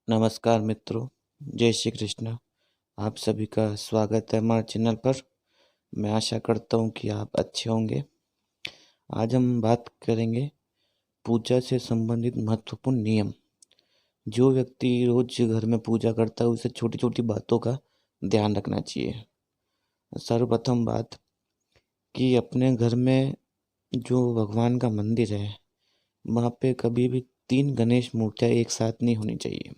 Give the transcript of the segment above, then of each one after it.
नमस्कार मित्रों, जय श्री कृष्ण। आप सभी का स्वागत है हमारे चैनल पर। मैं आशा करता हूँ कि आप अच्छे होंगे। आज हम बात करेंगे पूजा से संबंधित महत्वपूर्ण नियम। जो व्यक्ति रोज घर में पूजा करता है उसे छोटी छोटी बातों का ध्यान रखना चाहिए। सर्वप्रथम बात कि अपने घर में जो भगवान का मंदिर है वहाँ पे कभी भी 3 गणेश मूर्तियाँ एक साथ नहीं होनी चाहिए।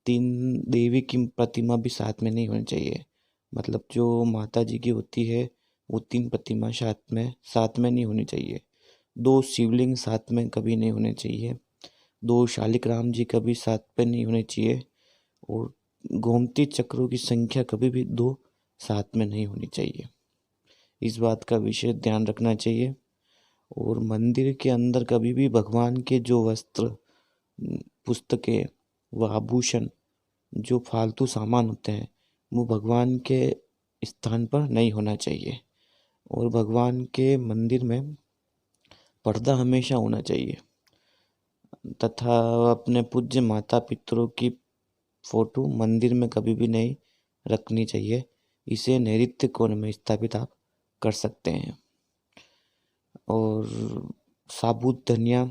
3 देवी की प्रतिमा भी साथ में नहीं होनी चाहिए। मतलब जो माता जी की होती है वो 3 प्रतिमा साथ में नहीं होनी चाहिए। 2 शिवलिंग साथ में कभी नहीं होने चाहिए। 2 शालिग्राम जी कभी साथ पे नहीं होने चाहिए। और गोमती चक्रों की संख्या कभी भी 2 साथ में नहीं होनी चाहिए। इस बात का विशेष ध्यान रखना चाहिए। और मंदिर के अंदर कभी भी भगवान के जो वस्त्र, पुस्तकें व आभूषण, जो फालतू सामान होते हैं वो भगवान के स्थान पर नहीं होना चाहिए। और भगवान के मंदिर में पर्दा हमेशा होना चाहिए। तथा अपने पूज्य माता पितरों की फोटो मंदिर में कभी भी नहीं रखनी चाहिए। इसे नैऋत्य कोण में स्थापित आप कर सकते हैं। और साबुत धनिया,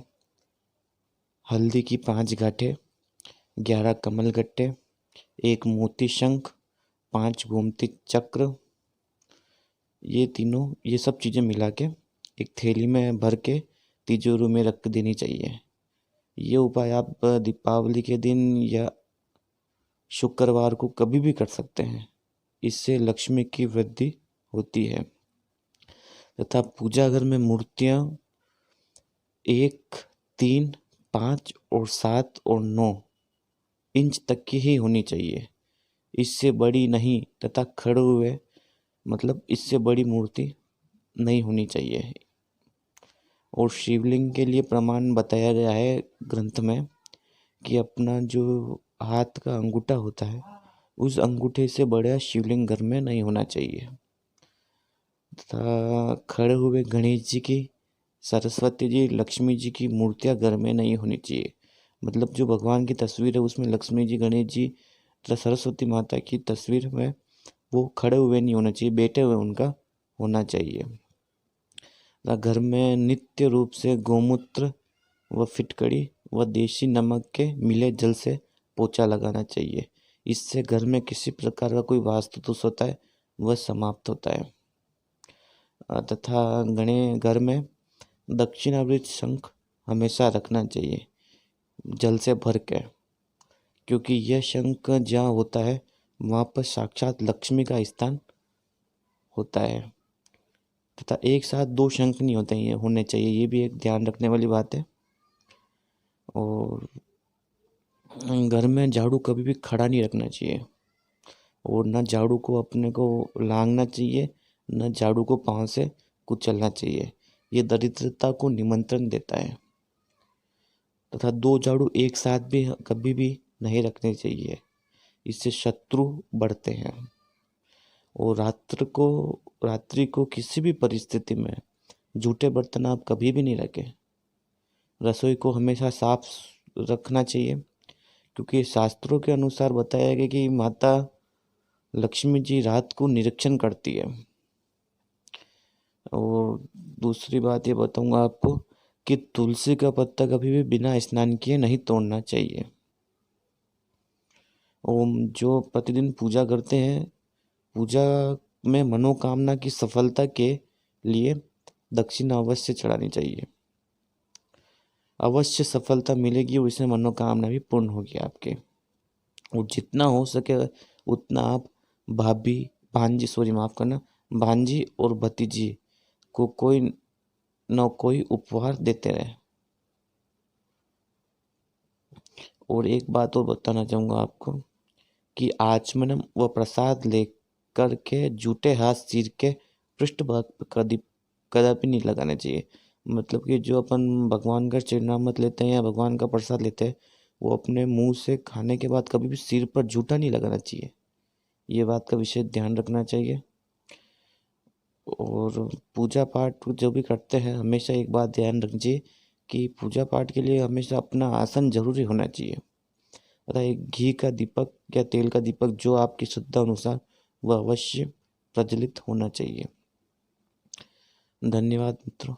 हल्दी की 5 गांठें, 11 कमल गट्टे, 1 मोती शंख, 5 गोमती चक्र, ये सब चीज़ें मिला के एक थैली में भर के तिजोरी में रख देनी चाहिए। ये उपाय आप दीपावली के दिन या शुक्रवार को कभी भी कर सकते हैं। इससे लक्ष्मी की वृद्धि होती है। तथा पूजा घर में मूर्तियाँ 1, 3, 5 और 7 और 9 इंच तक की ही होनी चाहिए। इससे बड़ी नहीं। तथा खड़े हुए मतलब इससे बड़ी मूर्ति नहीं होनी चाहिए। और शिवलिंग के लिए प्रमाण बताया गया है ग्रंथ में कि अपना जो हाथ का अंगूठा होता है उस अंगूठे से बड़ा शिवलिंग घर में नहीं होना चाहिए। तथा खड़े हुए गणेश जी की, सरस्वती जी, लक्ष्मी जी की मूर्तियाँ घर में नहीं होनी चाहिए। मतलब जो भगवान की तस्वीर है उसमें लक्ष्मी जी, गणेश जी तथा सरस्वती माता की तस्वीर में वो खड़े हुए नहीं होना चाहिए, बैठे हुए उनका होना चाहिए। घर में नित्य रूप से गौमूत्र व फिटकड़ी व देसी नमक के मिले जल से पोछा लगाना चाहिए। इससे घर में किसी प्रकार का कोई वास्तु दोष होता है वह समाप्त होता है। तथा घर में दक्षिणावृत शंख हमेशा रखना चाहिए जल से भर के, क्योंकि यह शंख जहाँ होता है वहाँ पर साक्षात लक्ष्मी का स्थान होता है। तथा एक साथ 2 शंख नहीं होने चाहिए, ये भी एक ध्यान रखने वाली बात है। और घर में झाड़ू कभी भी खड़ा नहीं रखना चाहिए। और न झाड़ू को अपने को लांघना चाहिए, न झाड़ू को पाँव से कुचलना चाहिए। ये दरिद्रता को निमंत्रण देता है। तथा 2 झाड़ू एक साथ भी कभी भी नहीं रखने चाहिए, इससे शत्रु बढ़ते हैं। और रात्रि को किसी भी परिस्थिति में जूठे बर्तन आप कभी भी नहीं रखें। रसोई को हमेशा साफ रखना चाहिए, क्योंकि शास्त्रों के अनुसार बताया गया कि माता लक्ष्मी जी रात को निरीक्षण करती है। और दूसरी बात ये बताऊंगा आपको कि तुलसी का पत्ता कभी भी बिना स्नान किए नहीं तोड़ना चाहिए। और जो प्रतिदिन पूजा करते हैं, पूजा में मनोकामना की सफलता के लिए दक्षिणा अवश्य चढ़ानी चाहिए। अवश्य सफलता मिलेगी और इसमें मनोकामना भी पूर्ण होगी आपके। और जितना हो सके उतना आप भांजी और भतीजी को कोई न कोई उपहार देते रहे। और एक बात और बताना चाहूँगा आपको कि आचमन व प्रसाद लेकर के जूठे हाथ सिर के पृष्ठभाग पर कदापि नहीं लगाना चाहिए। मतलब कि जो अपन भगवान का चरणामृत लेते हैं या भगवान का प्रसाद लेते हैं वो अपने मुंह से खाने के बाद कभी भी सिर पर जूठा नहीं लगाना चाहिए। ये बात का विशेष ध्यान रखना चाहिए। और पूजा पाठ जो भी करते हैं हमेशा एक बात ध्यान रखिए कि पूजा पाठ के लिए हमेशा अपना आसन जरूरी होना चाहिए। अतः एक घी का दीपक या तेल का दीपक जो आपकी श्रद्धा अनुसार वह अवश्य प्रज्वलित होना चाहिए। धन्यवाद मित्रों।